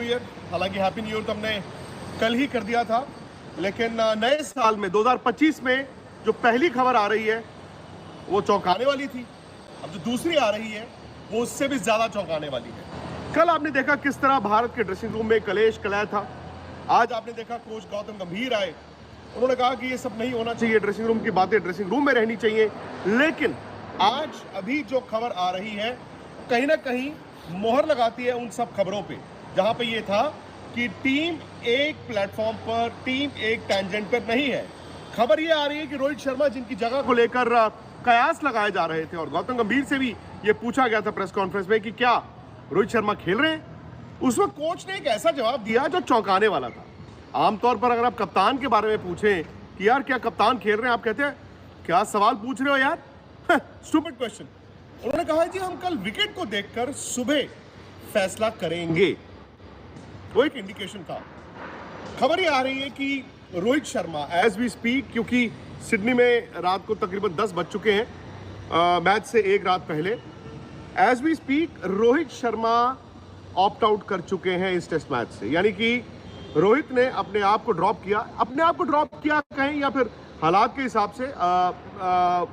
Year. हालांकि happy new year तो हमने कल ही कर दिया था, लेकिन नए साल में 2025 में जो पहली खबर आ रही है वो चौंकाने वाली थी। अब जो दूसरी आ रही है वो उससे भी ज़्यादा चौंकाने वाली है। कल आपने देखा किस तरह भारत के ड्रेसिंग रूम में कलेश कलह था। आज आपने देखा कोच गौतम गंभीर आए, उन्होंने कहा कि ये सब नहीं होना चाहिए, ड्रेसिंग रूम की बातें ड्रेसिंग रूम में रहनी चाहिए। लेकिन आज अभी जो खबर आ रही है कहीं ना कहीं मोहर लगाती है उन सब खबरों पे, जहां पे ये था कि टीम एक प्लेटफॉर्म पर, टीम एक टेंजेंट पर नहीं है। खबर ये आ रही है कि रोहित शर्मा, जिनकी जगह को लेकर कयास लगाए जा रहे थे और गौतम गंभीर से भी ये पूछा गया था प्रेस कॉन्फ्रेंस में कि क्या रोहित शर्मा खेल रहे हैं, उस वक्त कोच ने एक ऐसा जवाब दिया जो चौंकाने वाला था। आमतौर पर अगर आप कप्तान के बारे में पूछें कि यार क्या कप्तान खेल रहे हैं, आप कहते हैं क्या सवाल पूछ रहे हो यार, स्टूपिड क्वेश्चन। उन्होंने कहा जी हम कल विकेट को देखकर सुबह फैसला करेंगे। वो एक इंडिकेशन था। खबर ये आ रही है कि Rohit Sharma as we speak, क्योंकि सिडनी में रात को तकरीबन 10 बज चुके हैं मैच से एक रात पहले, as we speak Rohit Sharma opt out कर चुके हैं इस टेस्ट मैच से। यानी कि रोहित ने अपने आप को ड्रॉप किया कहें, या फिर हालात के हिसाब से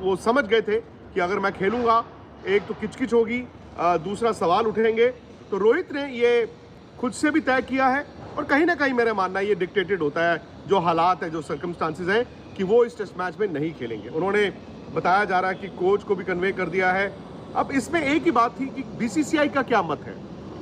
वो समझ गए थे कि अगर मैं खेलूंगा एक तो किचकिच होगी, दूसरा सवाल उठेंगे। तो रोहित ने ये खुद से भी तय किया है और कहीं ना कहीं मेरा मानना है ये डिक्टेटेड होता है, जो हालात है, जो सर्कमस्टांसेस हैं, कि वो इस टेस्ट मैच में नहीं खेलेंगे। उन्होंने बताया जा रहा है कि कोच को भी कन्वे कर दिया है। अब इसमें एक ही बात थी कि बीसीसीआई का क्या मत है,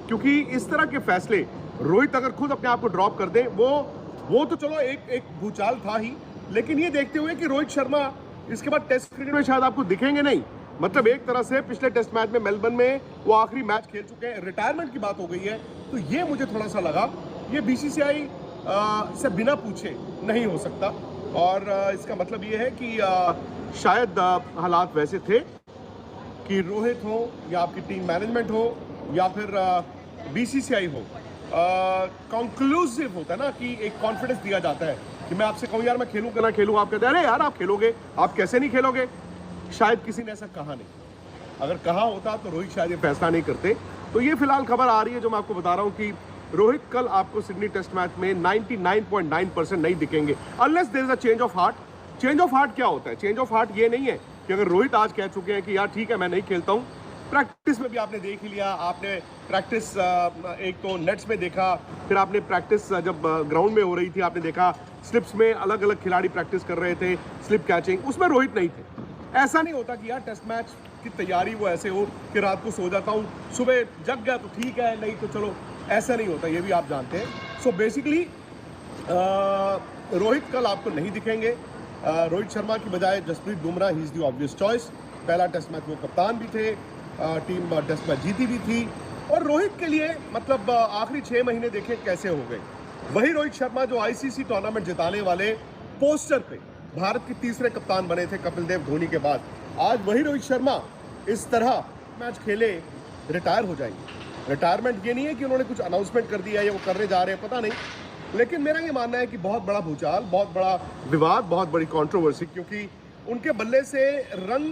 क्योंकि इस तरह के फैसले रोहित अगर खुद अपने आप को ड्रॉप कर दें, वो तो चलो एक भूचाल था ही, लेकिन ये देखते हुए कि रोहित शर्मा इसके बाद टेस्ट क्रिकेट में शायद आपको दिखेंगे नहीं। मतलब एक तरह से पिछले टेस्ट मैच में मेलबर्न में वो आखिरी मैच खेल चुके हैं, रिटायरमेंट की बात हो गई है। तो ये मुझे थोड़ा सा लगा ये बीसीसीआई से बिना पूछे नहीं हो सकता, और इसका मतलब ये है कि शायद हालात वैसे थे कि रोहित हो या आपकी टीम मैनेजमेंट हो या फिर बीसीसीआई हो, कंक्लूसिव होता है ना कि एक कॉन्फिडेंस दिया जाता है कि मैं आपसे कहूँ यार मैं खेलूँ कि ना खेलूँ, आप कहते हैं अरे यार आप खेलोगे, आप कैसे नहीं खेलोगे। शायद किसी ने ऐसा कहा नहीं, अगर कहा होता तो रोहित शायद ये फैसला नहीं करते। तो ये फिलहाल खबर आ रही है जो मैं आपको बता रहा हूँ कि रोहित कल आपको सिडनी टेस्ट मैच में 99.9% नहीं दिखेंगे, unless there is a change of heart. Change of heart क्या होता है? चेंज ऑफ हार्ट ये नहीं है कि अगर रोहित आज कह चुके हैं कि यार ठीक है मैं नहीं खेलता हूँ। प्रैक्टिस में भी आपने देख ही लिया, आपने प्रैक्टिस एक तो नेट्स में देखा, फिर आपने प्रैक्टिस जब ग्राउंड में हो रही थी आपने देखा स्लिप्स में अलग अलग खिलाड़ी प्रैक्टिस कर रहे थे, स्लिप कैचिंग, उसमें रोहित नहीं थे। ऐसा नहीं होता कि यार टेस्ट मैच की तैयारी वो ऐसे हो कि रात को सो जाता हूँ, सुबह जग गया तो ठीक है, नहीं तो चलो, ऐसा नहीं होता, ये भी आप जानते हैं। सो बेसिकली रोहित कल आपको नहीं दिखेंगे। रोहित शर्मा की बजाय Jasprit Bumrah, he is the obvious choice. पहला टेस्ट मैच वो कप्तान भी थे, टीम टेस्ट मैच जीती भी थी, और रोहित के लिए मतलब आखिरी 6 महीने देखें कैसे हो गए। वही रोहित शर्मा जो आईसीसी टूर्नामेंट जिताने वाले पोस्टर पे भारत के तीसरे कप्तान बने थे कपिल देव धोनी के बाद, आज वही रोहित शर्मा इस तरह मैच खेले रिटायर हो जाएंगे। रिटायरमेंट ये नहीं है कि उन्होंने कुछ अनाउंसमेंट कर दिया या वो करने जा रहे हैं, पता नहीं, लेकिन मेरा ये मानना है कि बहुत बड़ा भूचाल, बहुत बड़ा विवाद, बहुत बड़ी कंट्रोवर्सी, क्योंकि उनके बल्ले से रन,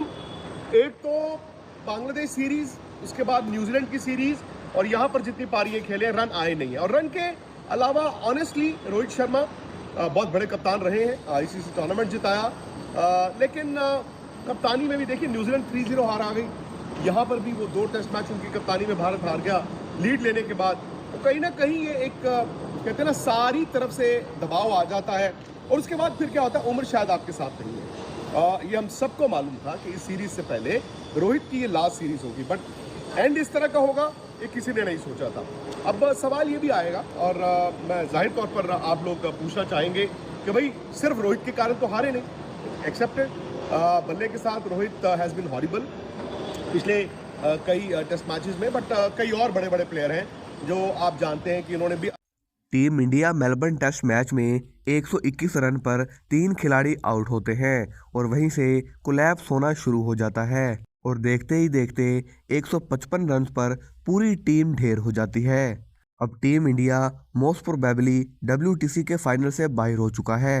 एक तो बांग्लादेश सीरीज, उसके बाद न्यूजीलैंड की सीरीज, और यहाँ पर जितनी पारियां खेले रन आए नहीं है। और रन के अलावा ऑनेस्टली रोहित शर्मा बहुत बड़े कप्तान रहे हैं, आईसीसी टूर्नामेंट जिताया, लेकिन कप्तानी में भी देखिए न्यूजीलैंड 3-0 हार आ गई, यहाँ पर भी वो 2 टेस्ट मैच उनकी कप्तानी में भारत हार गया लीड लेने के बाद। तो कहीं ना कहीं ये एक कहते हैं ना सारी तरफ से दबाव आ जाता है, और उसके बाद फिर क्या होता है, उम्र शायद आपके साथ नहीं है। ये हम सबको मालूम था कि इस सीरीज से पहले रोहित की ये लास्ट सीरीज होगी, बट एंड इस तरह का होगा ये किसी ने नहीं सोचा था। अब सवाल ये भी आएगा, और मैं जाहिर तौर पर आप लोग पूछना चाहेंगे कि भाई सिर्फ रोहित के कारण तो हारे नहीं, एक्सेप्टेड, बल्ले के साथ रोहित हैज़ बीन हॉरिबल पिछले कई टेस्ट मैचेस में, बट कई और बड़े बड़े प्लेयर हैं जो आप जानते हैं कि उन्होंने भी। Team India Melbourne test match में 121 रन पर 3 खिलाड़ी आउट होते हैं और वहीं से कोलैप्स होना शुरू हो जाता है, और देखते ही देखते 155 रन पर पूरी टीम ढेर हो जाती है। अब team India most probably WTC के फाइनल से बाहर हो चुका है।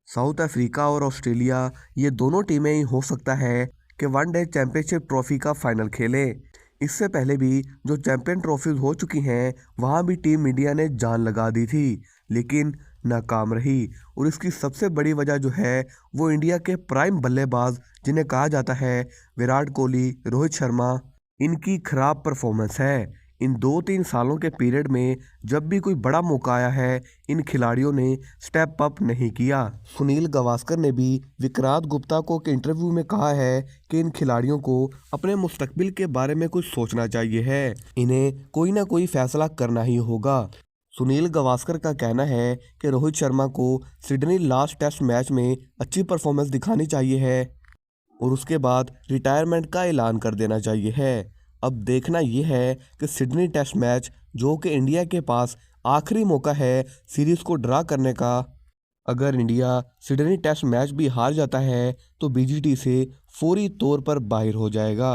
साउथ अफ्रीका और ऑस्ट्रेलिया, ये दोनों टीमें ही हो सकता है कि वनडे चैंपियनशिप ट्रॉफी का फाइनल खेलें, इससे पहले भी जो चैंपियन ट्रॉफीज हो चुकी हैं वहाँ भी टीम इंडिया ने जान लगा दी थी, लेकिन नाकाम रही। और इसकी सबसे बड़ी वजह जो है वो इंडिया के प्राइम बल्लेबाज जिन्हें कहा जाता है विराट कोहली, रोहित शर्मा, इनकी खराब परफॉर्मेंस है। इन 2-3 सालों के पीरियड में जब भी कोई बड़ा मौका आया है इन खिलाड़ियों ने स्टेप अप नहीं किया। सुनील गावस्कर ने भी विक्रांत गुप्ता को एक इंटरव्यू में कहा है कि इन खिलाड़ियों को अपने मुस्तकबिल के बारे में कुछ सोचना चाहिए है, इन्हें कोई ना कोई फैसला करना ही होगा। सुनील गावस्कर का कहना है कि रोहित शर्मा को सिडनी लास्ट टेस्ट मैच में अच्छी परफॉर्मेंस दिखानी चाहिए है और उसके बाद रिटायरमेंट का ऐलान कर देना चाहिए है। अब देखना यह है कि सिडनी टेस्ट मैच जो कि इंडिया के पास आखिरी मौका है सीरीज़ को ड्रा करने का, अगर इंडिया सिडनी टेस्ट मैच भी हार जाता है तो बीजीटी से फौरी तौर पर बाहर हो जाएगा।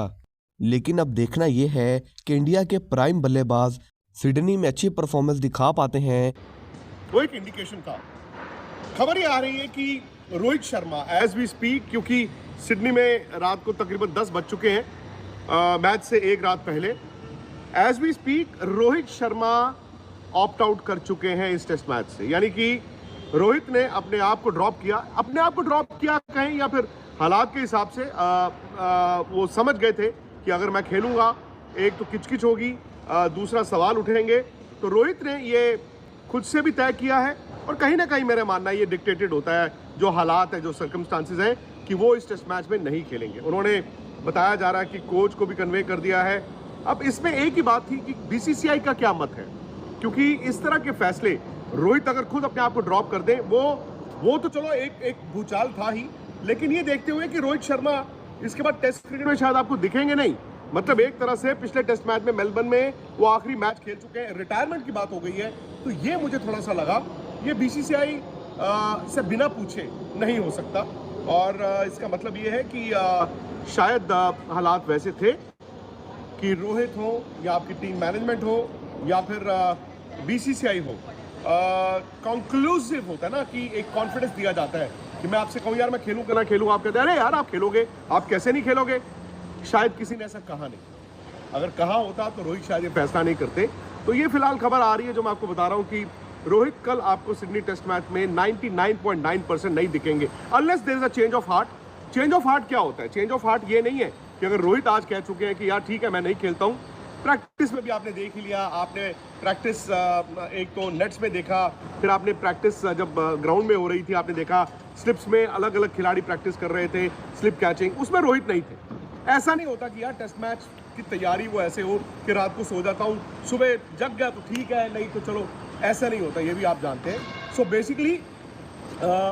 लेकिन अब देखना यह है कि इंडिया के प्राइम बल्लेबाज सिडनी में अच्छी परफॉर्मेंस दिखा पाते हैं। वो एक इंडिकेशन था। खबर ये आ रही है कि Rohit Sharma as we speak, क्योंकि सिडनी में रात को तकरीबन 10 बज चुके हैं मैच से एक रात पहले, as we speak Rohit Sharma opt out कर चुके हैं इस टेस्ट मैच से। यानी कि रोहित ने अपने आप को ड्रॉप किया कहें, या फिर हालात के हिसाब से वो समझ गए थे कि अगर मैं खेलूंगा एक तो किचकिच होगी, दूसरा सवाल उठेंगे। तो रोहित ने ये खुद से भी तय किया है और कहीं ना कहीं मेरा मानना ये डिक्टेटेड होता है, जो हालात है, जो सर्कमस्टांसेस हैं, कि वो इस टेस्ट मैच में नहीं खेलेंगे। उन्होंने बताया जा रहा है कि कोच को भी कन्वे कर दिया है। अब इसमें एक ही बात थी कि बीसीसीआई का क्या मत है, क्योंकि इस तरह के फैसले रोहित अगर खुद अपने आप को ड्रॉप कर दें, वो तो चलो एक भूचाल था ही, लेकिन ये देखते हुए कि रोहित शर्मा इसके बाद टेस्ट क्रिकेट में शायद आपको दिखेंगे नहीं। मतलब एक तरह से पिछले टेस्ट मैच में मेलबर्न में वो आखिरी मैच खेल चुके हैं, रिटायरमेंट की बात हो गई है। तो ये मुझे थोड़ा सा लगा ये बीसीसीआई से बिना पूछे नहीं हो सकता, और इसका मतलब ये है कि शायद हालात वैसे थे कि रोहित हो या आपकी टीम मैनेजमेंट हो या फिर बीसीसीआई हो, कंक्लूसिव होता है ना कि एक कॉन्फिडेंस दिया जाता है कि मैं आपसे कहूँ यार मैं खेलूँ कि ना खेलूँ, आप कहते हैं अरे यार आप खेलोगे, आप कैसे नहीं खेलोगे। शायद किसी ने ऐसा कहा नहीं, अगर कहा होता तो रोहित शायद ये फैसला नहीं करते। तो ये फिलहाल खबर आ रही है जो मैं आपको बता रहा हूँ कि रोहित कल आपको सिडनी टेस्ट मैच में 99.9% नहीं दिखेंगे, unless there is a change of heart. Change of heart क्या होता है? चेंज ऑफ हार्ट ये नहीं है कि अगर रोहित आज कह चुके हैं कि यार ठीक है मैं नहीं खेलता हूँ। प्रैक्टिस में भी आपने देख ही लिया, आपने प्रैक्टिस एक तो नेट्स में देखा, फिर आपने प्रैक्टिस जब ग्राउंड में हो रही थी आपने देखा स्लिप्स में अलग अलग खिलाड़ी प्रैक्टिस कर रहे थे, स्लिप कैचिंग, उसमें रोहित नहीं थे। ऐसा नहीं होता कि यार टेस्ट मैच की तैयारी वो ऐसे हो कि रात को सो जाता हूँ, सुबह जग गया तो ठीक है, नहीं तो चलो, ऐसा नहीं होता, ये भी आप जानते हैं। So basically